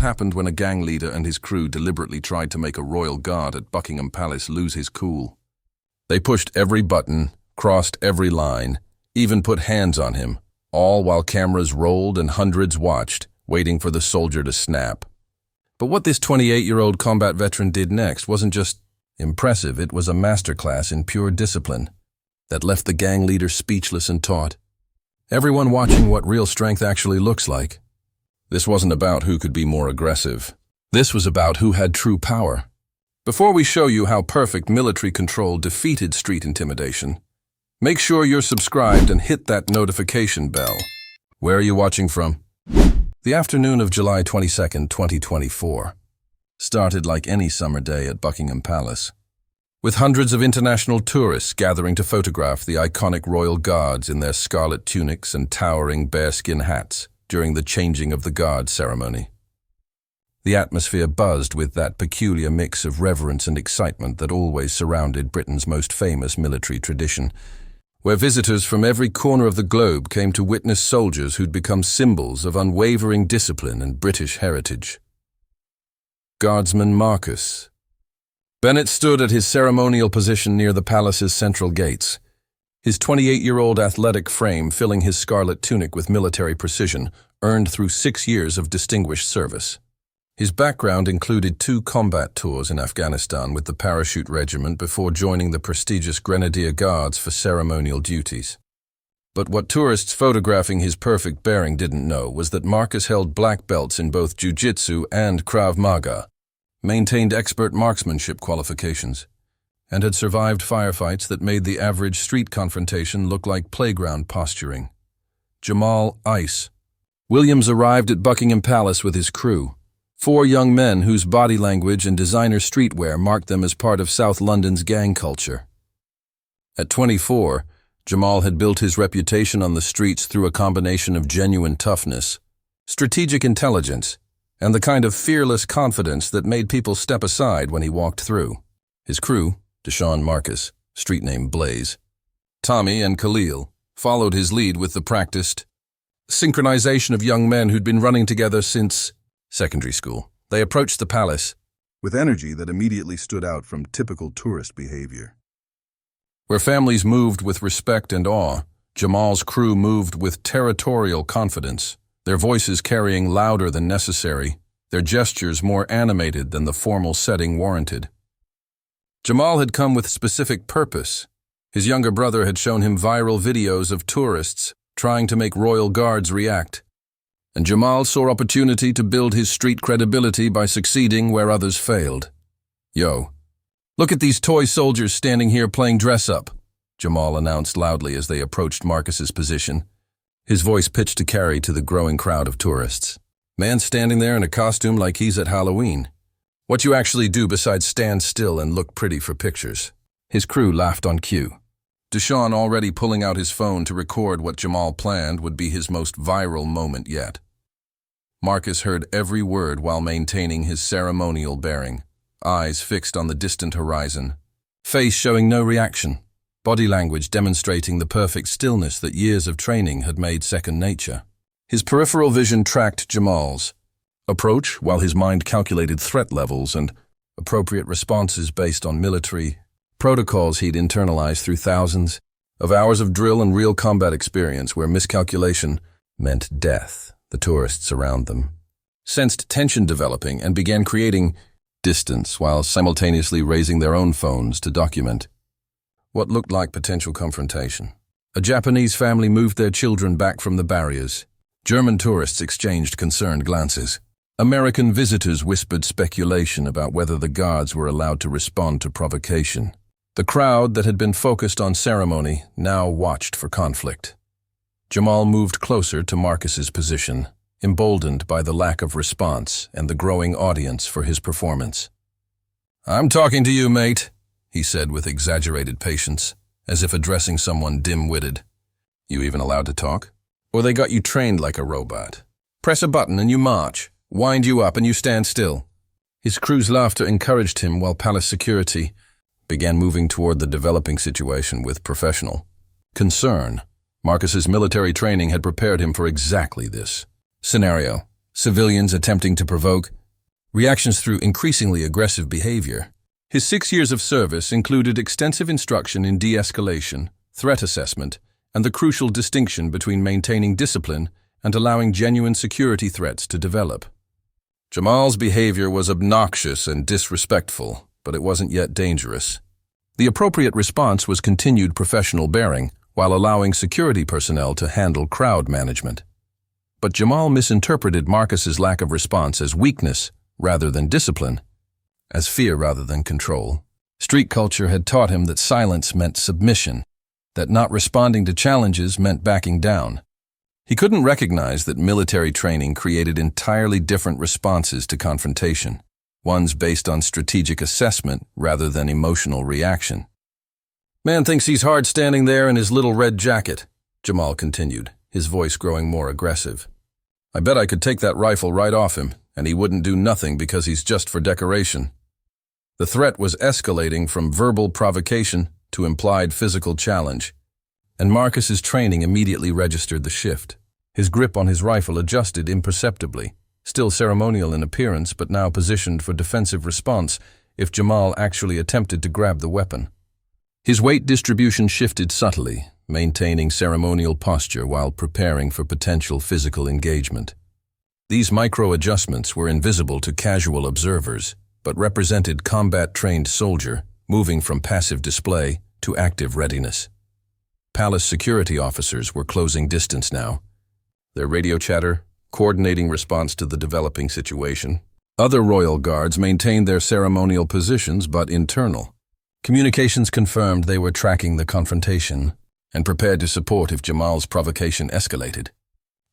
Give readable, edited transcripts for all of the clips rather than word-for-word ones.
happened when a gang leader and his crew deliberately tried to make a royal guard at Buckingham Palace lose his cool. They pushed every button, crossed every line, even put hands on him, all while cameras rolled and hundreds watched, waiting for the soldier to snap. But what this 28-year-old combat veteran did next wasn't just impressive, it was a masterclass in pure discipline that left the gang leader speechless and taut. Everyone watching what real strength actually looks like. This wasn't about who could be more aggressive. This was about who had true power. Before we show you how perfect military control defeated street intimidation, make sure you're subscribed and hit that notification bell. Where are you watching from? The afternoon of July 22, 2024, started like any summer day at Buckingham Palace, with hundreds of international tourists gathering to photograph the iconic royal guards in their scarlet tunics and towering bearskin hats during the changing of the guard ceremony. The atmosphere buzzed with that peculiar mix of reverence and excitement that always surrounded Britain's most famous military tradition, where visitors from every corner of the globe came to witness soldiers who'd become symbols of unwavering discipline and British heritage. Guardsman Marcus Bennett stood at his ceremonial position near the palace's central gates, his 28-year-old athletic frame filling his scarlet tunic with military precision, earned through 6 years of distinguished service. His background included 2 combat tours in Afghanistan with the Parachute Regiment before joining the prestigious Grenadier Guards for ceremonial duties. But what tourists photographing his perfect bearing didn't know was that Marcus held black belts in both jiu-jitsu and Krav Maga, maintained expert marksmanship qualifications, and had survived firefights that made the average street confrontation look like playground posturing. Jamal Ice Williams arrived at Buckingham Palace with his crew, 4 young men whose body language and designer streetwear marked them as part of South London's gang culture. At 24, Jamal had built his reputation on the streets through a combination of genuine toughness, strategic intelligence, and the kind of fearless confidence that made people step aside when he walked through. His crew, Jamal Marcus, street name Blaze, Tommy and Khalil, followed his lead with the practiced synchronization of young men who'd been running together since secondary school. They approached the palace with energy that immediately stood out from typical tourist behavior. Where families moved with respect and awe, Jamal's crew moved with territorial confidence, their voices carrying louder than necessary, their gestures more animated than the formal setting warranted. Jamal had come with specific purpose. His younger brother had shown him viral videos of tourists trying to make royal guards react, and Jamal saw opportunity to build his street credibility by succeeding where others failed. "Yo, look at these toy soldiers standing here playing dress-up," Jamal announced loudly as they approached Marcus's position, his voice pitched to carry to the growing crowd of tourists. "Man standing there in a costume like he's at Halloween. What you actually do besides stand still and look pretty for pictures?" His crew laughed on cue. Deshaun, already pulling out his phone to record what Jamal planned would be his most viral moment yet. Marcus heard every word while maintaining his ceremonial bearing, eyes fixed on the distant horizon, face showing no reaction, body language demonstrating the perfect stillness that years of training had made second nature. His peripheral vision tracked Jamal's approach while his mind calculated threat levels and appropriate responses based on military protocols he'd internalized through thousands of hours of drill and real combat experience where miscalculation meant death. The tourists around them sensed tension developing and began creating distance while simultaneously raising their own phones to document what looked like potential confrontation. A Japanese family moved their children back from the barriers. German tourists exchanged concerned glances. American visitors whispered speculation about whether the guards were allowed to respond to provocation. The crowd that had been focused on ceremony now watched for conflict. Jamal moved closer to Marcus's position, emboldened by the lack of response and the growing audience for his performance. "I'm talking to you, mate," he said with exaggerated patience, as if addressing someone dim-witted. "You even allowed to talk? Or they got you trained like a robot? Press a button and you march, wind you up and you stand still." His crew's laughter encouraged him while palace security began moving toward the developing situation with professional concern. Marcus's military training had prepared him for exactly this scenario. civilians attempting to provoke, reactions through increasingly aggressive behavior. His 6 years of service included extensive instruction in de-escalation, threat assessment, and the crucial distinction between maintaining discipline and allowing genuine security threats to develop. Jamal's behavior was obnoxious and disrespectful, but it wasn't yet dangerous. The appropriate response was continued professional bearing while allowing security personnel to handle crowd management. But Jamal misinterpreted Marcus's lack of response as weakness rather than discipline, as fear rather than control. Street culture had taught him that silence meant submission, that not responding to challenges meant backing down. He couldn't recognize that military training created entirely different responses to confrontation, ones based on strategic assessment rather than emotional reaction. "Man thinks he's hard standing there in his little red jacket," Jamal continued, his voice growing more aggressive. "I bet I could take that rifle right off him, and he wouldn't do nothing because he's just for decoration." The threat was escalating from verbal provocation to implied physical challenge, and Marcus's training immediately registered the shift. His grip on his rifle adjusted imperceptibly, still ceremonial in appearance but now positioned for defensive response if Jamal actually attempted to grab the weapon. His weight distribution shifted subtly, maintaining ceremonial posture while preparing for potential physical engagement. These micro-adjustments were invisible to casual observers, but represented combat-trained soldier moving from passive display to active readiness. Palace security officers were closing distance now, their radio chatter coordinating response to the developing situation. Other royal guards maintained their ceremonial positions but internal. Communications confirmed they were tracking the confrontation and prepared to support if Jamal's provocation escalated,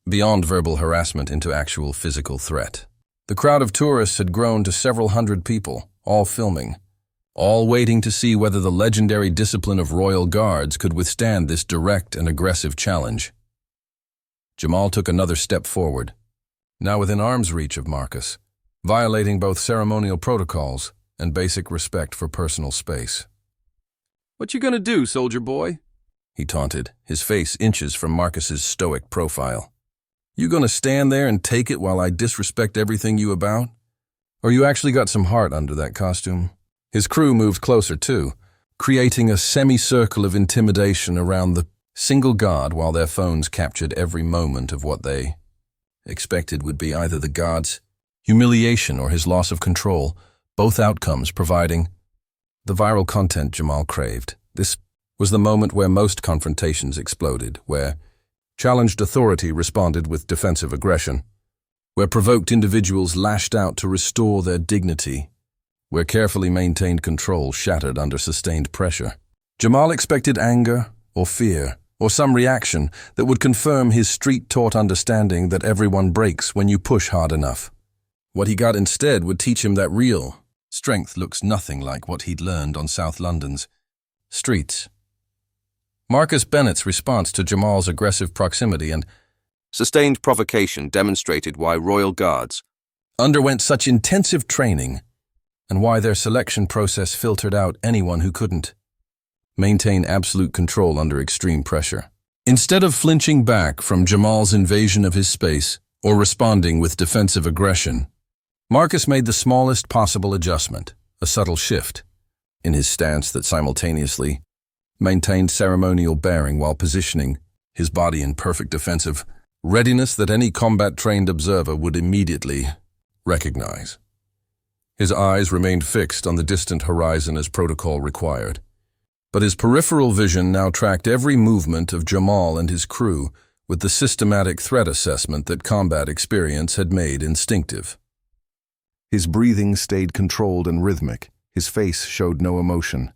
beyond verbal harassment into actual physical threat. The crowd of tourists had grown to several hundred people, all filming, all waiting to see whether the legendary discipline of royal guards could withstand this direct and aggressive challenge. Jamal took another step forward, now within arm's reach of Marcus, violating both ceremonial protocols and basic respect for personal space. "What you gonna do, soldier boy?" he taunted, his face inches from Marcus's stoic profile. "You gonna stand there and take it while I disrespect everything you about? Or you actually got some heart under that costume?" His crew moved closer too, creating a semicircle of intimidation around the single guard while their phones captured every moment of what they expected would be either the guard's humiliation or his loss of control, both outcomes providing the viral content Jamal craved. This was the moment where most confrontations exploded, where challenged authority responded with defensive aggression, where provoked individuals lashed out to restore their dignity, where carefully maintained control shattered under sustained pressure. Jamal expected anger or fear or some reaction that would confirm his street-taught understanding that everyone breaks when you push hard enough. What he got instead would teach him that real strength looks nothing like what he'd learned on South London's streets. Marcus Bennett's response to Jamal's aggressive proximity and sustained provocation demonstrated why royal guards underwent such intensive training and why their selection process filtered out anyone who couldn't maintain absolute control under extreme pressure. Instead of flinching back from Jamal's invasion of his space or responding with defensive aggression, Marcus made the smallest possible adjustment, a subtle shift, in his stance that simultaneously maintained ceremonial bearing while positioning his body in perfect defensive readiness that any combat-trained observer would immediately recognize. His eyes remained fixed on the distant horizon as protocol required, but his peripheral vision now tracked every movement of Jamal and his crew with the systematic threat assessment that combat experience had made instinctive. His breathing stayed controlled and rhythmic. His face showed no emotion.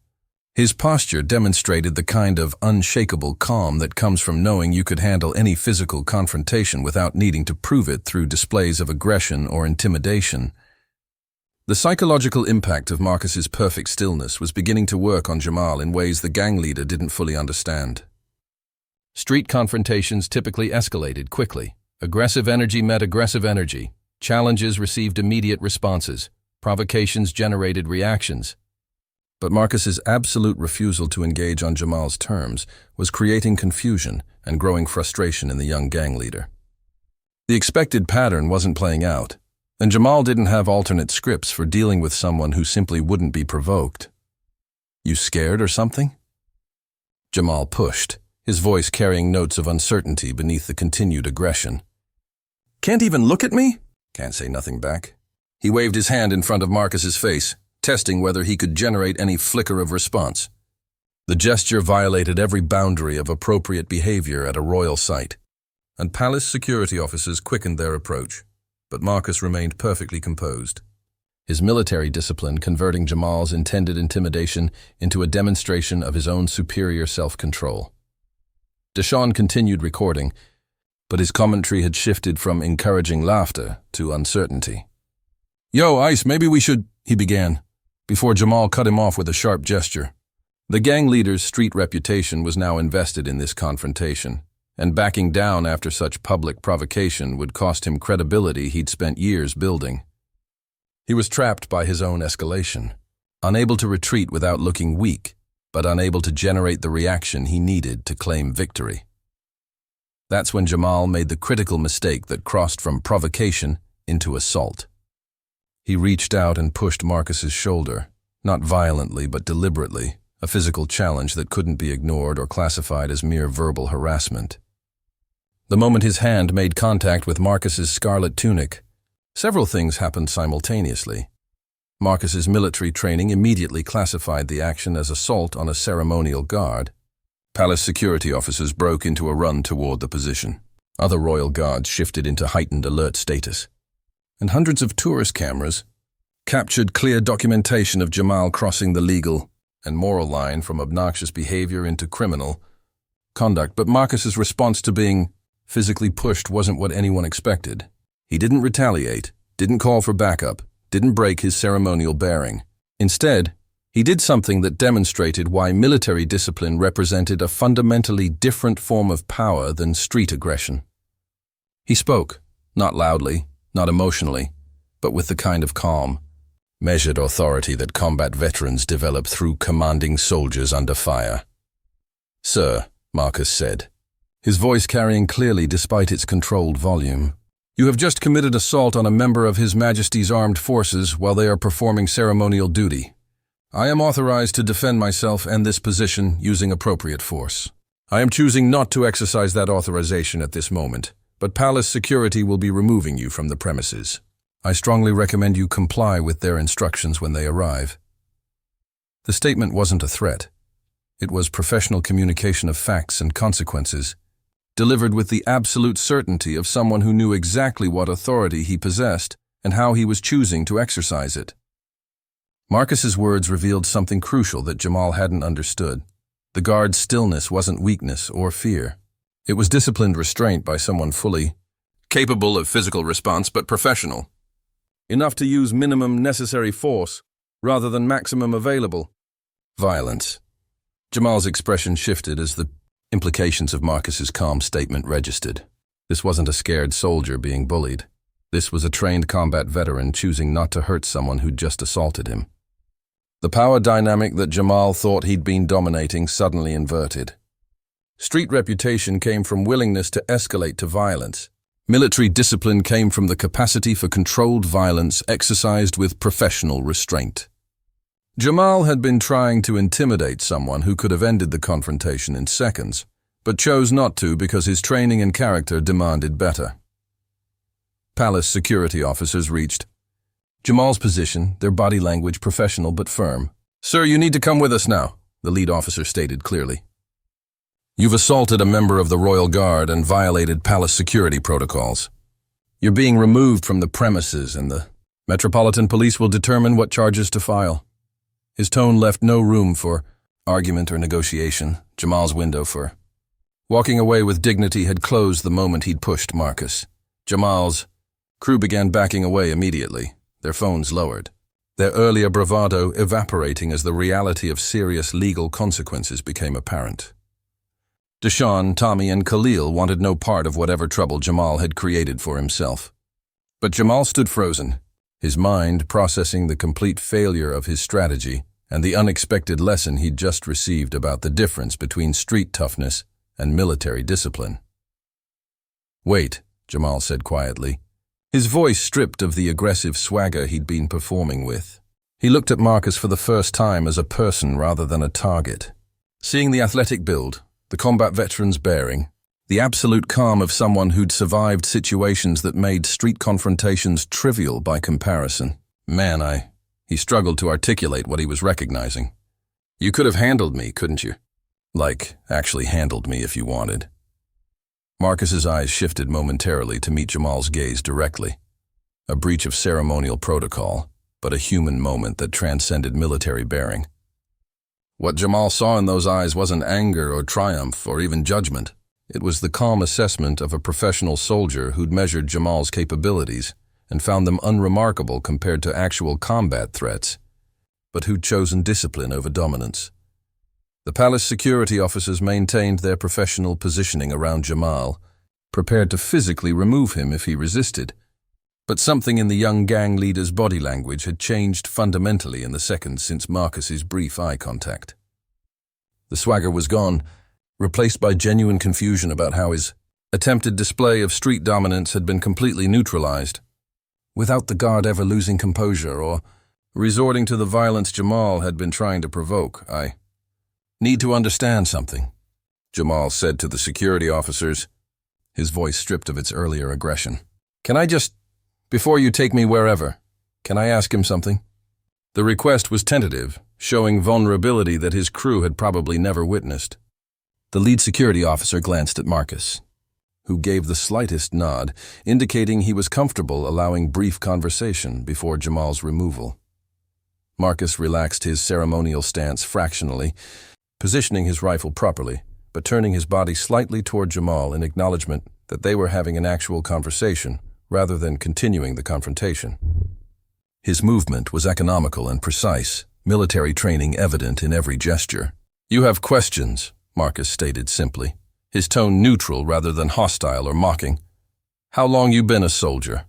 His posture demonstrated the kind of unshakable calm that comes from knowing you could handle any physical confrontation without needing to prove it through displays of aggression or intimidation. The psychological impact of Marcus's perfect stillness was beginning to work on Jamal in ways the gang leader didn't fully understand. Street confrontations typically escalated quickly. Aggressive energy met aggressive energy. Challenges received immediate responses. Provocations generated reactions. But Marcus's absolute refusal to engage on Jamal's terms was creating confusion and growing frustration in the young gang leader. The expected pattern wasn't playing out, and Jamal didn't have alternate scripts for dealing with someone who simply wouldn't be provoked. "You scared or something?" Jamal pushed, his voice carrying notes of uncertainty beneath the continued aggression. "Can't even look at me?" "Can't say nothing back." He waved his hand in front of Marcus's face, testing whether he could generate any flicker of response. The gesture violated every boundary of appropriate behavior at a royal site, and palace security officers quickened their approach, but Marcus remained perfectly composed. His military discipline converting Jamal's intended intimidation into a demonstration of his own superior self-control. Deshawn continued recording, but his commentary had shifted from encouraging laughter to uncertainty. "Yo, Ice, maybe we should," he began, before Jamal cut him off with a sharp gesture. The gang leader's street reputation was now invested in this confrontation, and backing down after such public provocation would cost him credibility he'd spent years building. He was trapped by his own escalation, unable to retreat without looking weak, but unable to generate the reaction he needed to claim victory. That's when Jamal made the critical mistake that crossed from provocation into assault. He reached out and pushed Marcus's shoulder, not violently but deliberately, a physical challenge that couldn't be ignored or classified as mere verbal harassment. The moment his hand made contact with Marcus's scarlet tunic, several things happened simultaneously. Marcus's military training immediately classified the action as assault on a ceremonial guard. Palace security officers broke into a run toward the position. Other royal guards shifted into heightened alert status. And hundreds of tourist cameras captured clear documentation of Jamal crossing the legal and moral line from obnoxious behavior into criminal conduct. But Marcus's response to being physically pushed wasn't what anyone expected. He didn't retaliate, didn't call for backup, didn't break his ceremonial bearing. Instead, he did something that demonstrated why military discipline represented a fundamentally different form of power than street aggression. He spoke, not loudly, not emotionally, but with the kind of calm, measured authority that combat veterans develop through commanding soldiers under fire. "Sir," Marcus said, his voice carrying clearly despite its controlled volume, "you have just committed assault on a member of His Majesty's Armed Forces while they are performing ceremonial duty. I am authorized to defend myself and this position using appropriate force. I am choosing not to exercise that authorization at this moment, but palace security will be removing you from the premises. I strongly recommend you comply with their instructions when they arrive." The statement wasn't a threat. It was professional communication of facts and consequences, delivered with the absolute certainty of someone who knew exactly what authority he possessed and how he was choosing to exercise it. Marcus's words revealed something crucial that Jamal hadn't understood. The guard's stillness wasn't weakness or fear. It was disciplined restraint by someone fully capable of physical response but professional. Enough to use minimum necessary force rather than maximum available violence. Jamal's expression shifted as the implications of Marcus's calm statement registered. This wasn't a scared soldier being bullied. This was a trained combat veteran choosing not to hurt someone who'd just assaulted him. The power dynamic that Jamal thought he'd been dominating suddenly inverted. Street reputation came from willingness to escalate to violence. Military discipline came from the capacity for controlled violence exercised with professional restraint. Jamal had been trying to intimidate someone who could have ended the confrontation in seconds, but chose not to because his training and character demanded better. Palace security officers reached Jamal's position, their body language professional but firm. "Sir, you need to come with us now," the lead officer stated clearly. "You've assaulted a member of the Royal Guard and violated palace security protocols. You're being removed from the premises and the Metropolitan Police will determine what charges to file." His tone left no room for argument or negotiation. Jamal's window for walking away with dignity had closed the moment he'd pushed Marcus. Jamal's crew began backing away immediately, their phones lowered, their earlier bravado evaporating as the reality of serious legal consequences became apparent. Deshawn, Tommy, and Khalil wanted no part of whatever trouble Jamal had created for himself. But Jamal stood frozen, his mind processing the complete failure of his strategy and the unexpected lesson he'd just received about the difference between street toughness and military discipline. "Wait," Jamal said quietly, his voice stripped of the aggressive swagger he'd been performing with. He looked at Marcus for the first time as a person rather than a target. Seeing the athletic build, the combat veteran's bearing, the absolute calm of someone who'd survived situations that made street confrontations trivial by comparison. He struggled to articulate what he was recognizing. You could have handled me, couldn't you? Like, actually handled me if you wanted. Marcus's eyes shifted momentarily to meet Jamal's gaze directly. A breach of ceremonial protocol, but a human moment that transcended military bearing. What Jamal saw in those eyes wasn't anger or triumph or even judgment. It was the calm assessment of a professional soldier who'd measured Jamal's capabilities and found them unremarkable compared to actual combat threats, but who'd chosen discipline over dominance. The palace security officers maintained their professional positioning around Jamal, prepared to physically remove him if he resisted. But something in the young gang leader's body language had changed fundamentally in the seconds since Marcus's brief eye contact. The swagger was gone, replaced by genuine confusion about how his attempted display of street dominance had been completely neutralized, without the guard ever losing composure or resorting to the violence Jamal had been trying to provoke. I need to understand something, Jamal said to the security officers, his voice stripped of its earlier aggression. Before you take me wherever, can I ask him something? The request was tentative, showing vulnerability that his crew had probably never witnessed. The lead security officer glanced at Marcus, who gave the slightest nod, indicating he was comfortable allowing brief conversation before Jamal's removal. Marcus relaxed his ceremonial stance fractionally, positioning his rifle properly, but turning his body slightly toward Jamal in acknowledgement that they were having an actual conversation rather than continuing the confrontation. His movement was economical and precise, military training evident in every gesture. You have questions, Marcus stated simply, his tone neutral rather than hostile or mocking. How long you been a soldier?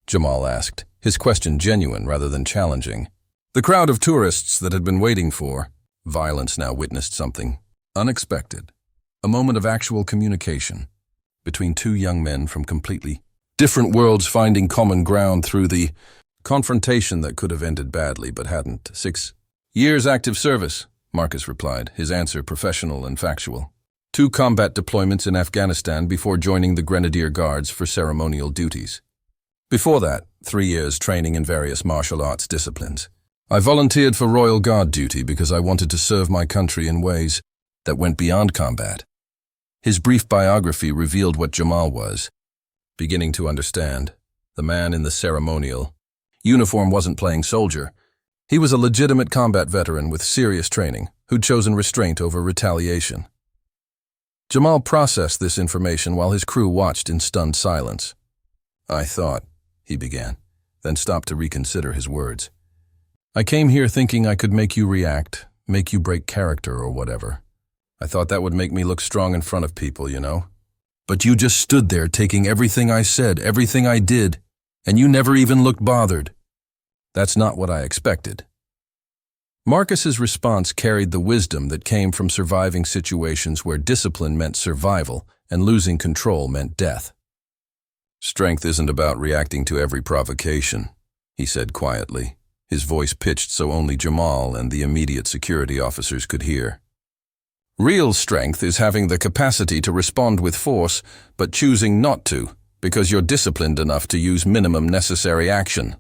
Jamal asked, his question genuine rather than challenging. The crowd of tourists that had been waiting for violence now witnessed something unexpected, a moment of actual communication between two young men from completely different worlds finding common ground through the confrontation that could have ended badly but hadn't. 6 years active service, Marcus replied, his answer professional and factual. 2 combat deployments in Afghanistan before joining the Grenadier Guards for ceremonial duties. Before that, 3 years training in various martial arts disciplines. I volunteered for Royal Guard duty because I wanted to serve my country in ways that went beyond combat. His brief biography revealed what Jamal was. Beginning to understand, the man in the ceremonial uniform wasn't playing soldier. He was a legitimate combat veteran with serious training, who'd chosen restraint over retaliation. Jamal processed this information while his crew watched in stunned silence. I thought, he began, then stopped to reconsider his words. I came here thinking I could make you react, make you break character or whatever. I thought that would make me look strong in front of people, you know? But you just stood there taking everything I said, everything I did, and you never even looked bothered. That's not what I expected. Marcus's response carried the wisdom that came from surviving situations where discipline meant survival and losing control meant death. Strength isn't about reacting to every provocation, he said quietly, his voice pitched so only Jamal and the immediate security officers could hear. Real strength is having the capacity to respond with force, but choosing not to, because you're disciplined enough to use minimum necessary action.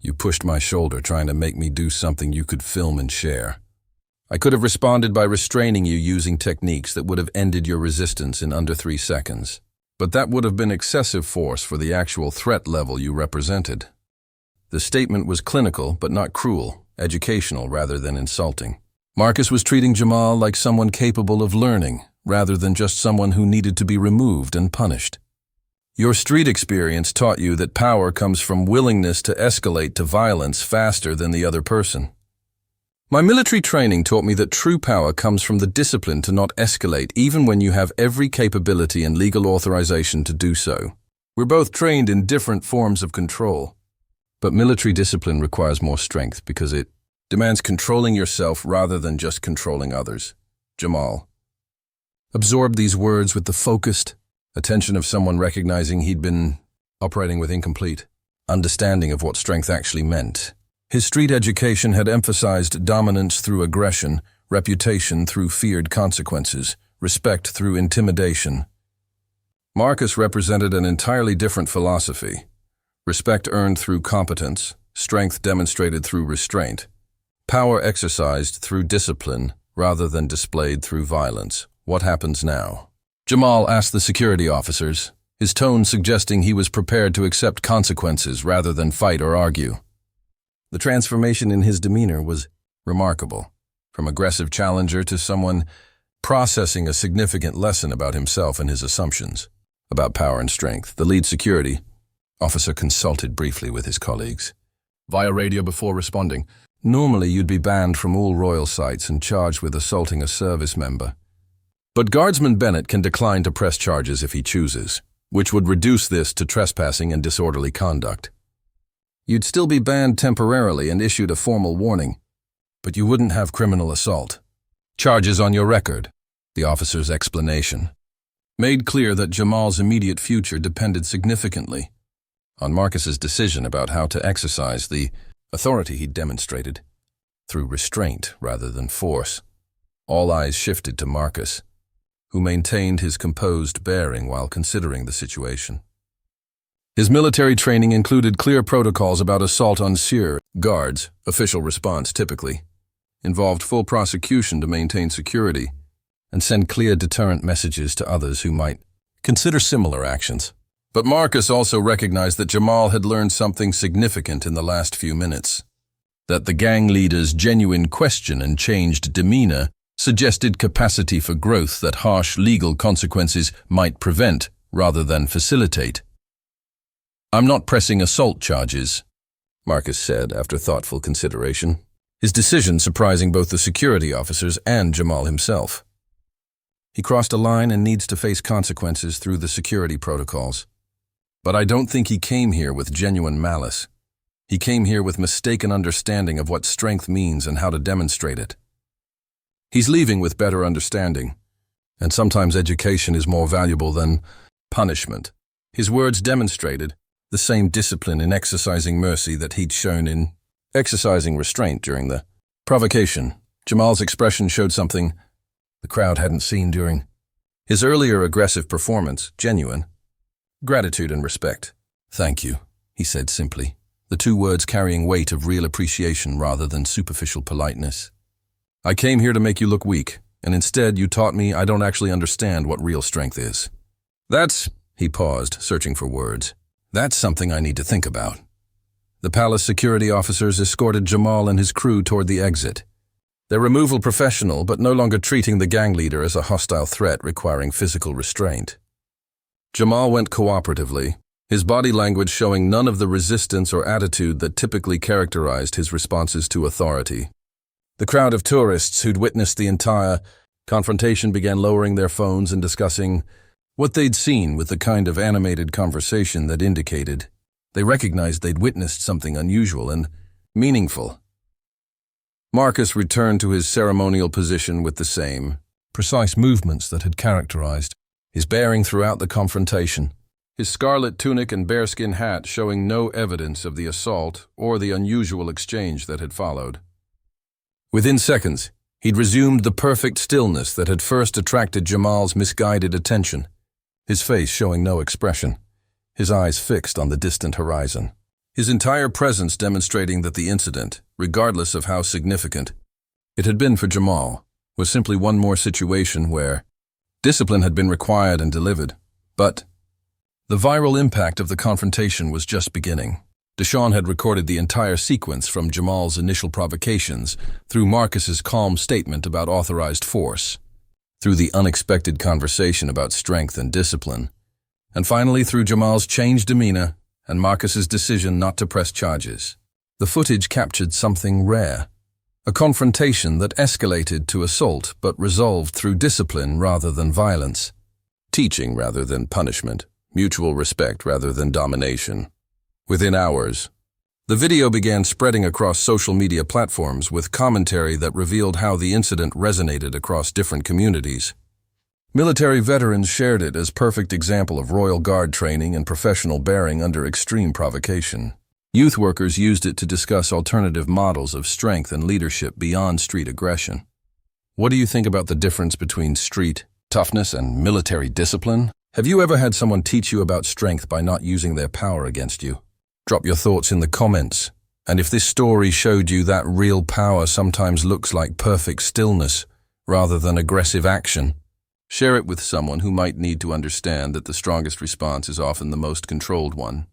You pushed my shoulder trying to make me do something you could film and share. I could have responded by restraining you using techniques that would have ended your resistance in under 3 seconds. But that would have been excessive force for the actual threat level you represented. The statement was clinical but not cruel, educational rather than insulting. Marcus was treating Jamal like someone capable of learning, rather than just someone who needed to be removed and punished. Your street experience taught you that power comes from willingness to escalate to violence faster than the other person. My military training taught me that true power comes from the discipline to not escalate even when you have every capability and legal authorization to do so. We're both trained in different forms of control. But military discipline requires more strength because it demands controlling yourself rather than just controlling others. Jamal absorbed these words with the focused, Attention of someone recognizing he'd been operating with incomplete understanding of what strength actually meant. His street education had emphasized dominance through aggression, reputation through feared consequences, respect through intimidation. Marcus represented an entirely different philosophy. Respect earned through competence, strength demonstrated through restraint, power exercised through discipline rather than displayed through violence. What happens now? Jamal asked the security officers, his tone suggesting he was prepared to accept consequences rather than fight or argue. The transformation in his demeanor was remarkable, from aggressive challenger to someone processing a significant lesson about himself and his assumptions about power and strength. The lead security officer consulted briefly with his colleagues via radio before responding. Normally, you'd be banned from all royal sites and charged with assaulting a service member. But Guardsman Bennett can decline to press charges if he chooses, which would reduce this to trespassing and disorderly conduct. You'd still be banned temporarily and issued a formal warning, but you wouldn't have criminal assault. Charges on your record, the officer's explanation, made clear that Jamal's immediate future depended significantly on Marcus's decision about how to exercise the authority he'd demonstrated through restraint rather than force. All eyes shifted to Marcus, who maintained his composed bearing while considering the situation. His military training included clear protocols about assault on Sieur guards. Official response typically involved full prosecution to maintain security and send clear deterrent messages to others who might consider similar actions. But Marcus also recognized that Jamal had learned something significant in the last few minutes, that the gang leader's genuine question and changed demeanor suggested capacity for growth that harsh legal consequences might prevent rather than facilitate. "I'm not pressing assault charges," Marcus said after thoughtful consideration, his decision surprising both the security officers and Jamal himself. He crossed a line and needs to face consequences through the security protocols. But I don't think he came here with genuine malice. He came here with mistaken understanding of what strength means and how to demonstrate it. He's leaving with better understanding, and sometimes education is more valuable than punishment. His words demonstrated the same discipline in exercising mercy that he'd shown in exercising restraint during the provocation. Jamal's expression showed something the crowd hadn't seen during his earlier aggressive performance, genuine gratitude and respect. "Thank you," he said simply, the two words carrying weight of real appreciation rather than superficial politeness. "I came here to make you look weak, and instead you taught me I don't actually understand what real strength is." He paused, searching for words. "That's something I need to think about." The palace security officers escorted Jamal and his crew toward the exit, their removal professional but no longer treating the gang leader as a hostile threat requiring physical restraint. Jamal went cooperatively, his body language showing none of the resistance or attitude that typically characterized his responses to authority. The crowd of tourists who'd witnessed the entire confrontation began lowering their phones and discussing what they'd seen with the kind of animated conversation that indicated they recognized they'd witnessed something unusual and meaningful. Marcus returned to his ceremonial position with the same precise movements that had characterized his bearing throughout the confrontation, his scarlet tunic and bearskin hat showing no evidence of the assault or the unusual exchange that had followed. Within seconds, he'd resumed the perfect stillness that had first attracted Jamal's misguided attention, his face showing no expression, his eyes fixed on the distant horizon. His entire presence demonstrating that the incident, regardless of how significant it had been for Jamal, was simply one more situation where discipline had been required and delivered. But the viral impact of the confrontation was just beginning. Deshaun had recorded the entire sequence from Jamal's initial provocations, through Marcus's calm statement about authorized force, through the unexpected conversation about strength and discipline, and finally through Jamal's changed demeanor and Marcus's decision not to press charges. The footage captured something rare, a confrontation that escalated to assault but resolved through discipline rather than violence, teaching rather than punishment, mutual respect rather than domination. Within hours, the video began spreading across social media platforms with commentary that revealed how the incident resonated across different communities. Military veterans shared it as perfect example of Royal Guard training and professional bearing under extreme provocation. Youth workers used it to discuss alternative models of strength and leadership beyond street aggression. What do you think about the difference between street toughness and military discipline? Have you ever had someone teach you about strength by not using their power against you? Drop your thoughts in the comments. And if this story showed you that real power sometimes looks like perfect stillness rather than aggressive action, share it with someone who might need to understand that the strongest response is often the most controlled one.